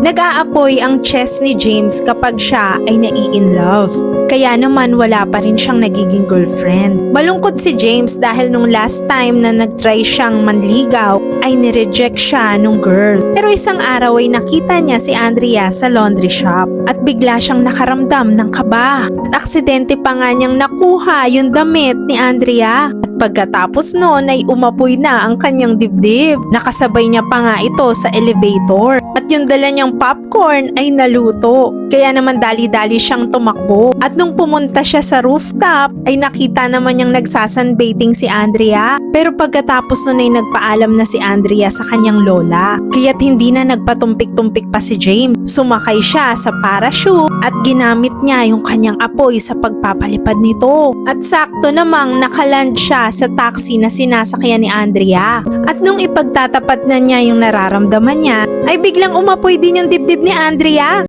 Nag-aapoy ang chest ni James kapag siya ay nai-in-love. Kaya naman wala pa rin siyang nagiging girlfriend. Malungkot si James dahil nung last time na nag-try siyang manligaw ay nireject siya nung girl. Pero isang araw ay nakita niya si Andrea sa laundry shop at bigla siyang nakaramdam ng kaba. Aksidente pa nga niyang nakuha yung damit ni Andrea. At pagkatapos noon ay umapoy na ang kanyang dibdib. Nakasabay niya pa nga ito sa elevator. At yung dala niyang popcorn ay naluto. Kaya naman dali-dali siyang tumakbo. At nung pumunta siya sa rooftop, ay nakita naman niyang nagsasunbathing si Andrea. Pero pagkatapos nun ay nagpaalam na si Andrea sa kanyang lola. Kaya't hindi na nagpatumpik-tumpik pa si James. Sumakay siya sa parachute at ginamit niya yung kanyang apoy sa pagpapalipad nito. At sakto namang nakaland siya sa taxi na sinasakyan ni Andrea. At nung ipagtatapat na niya yung nararamdaman niya, ay biglang umapoy din yung dibdib ni Andrea.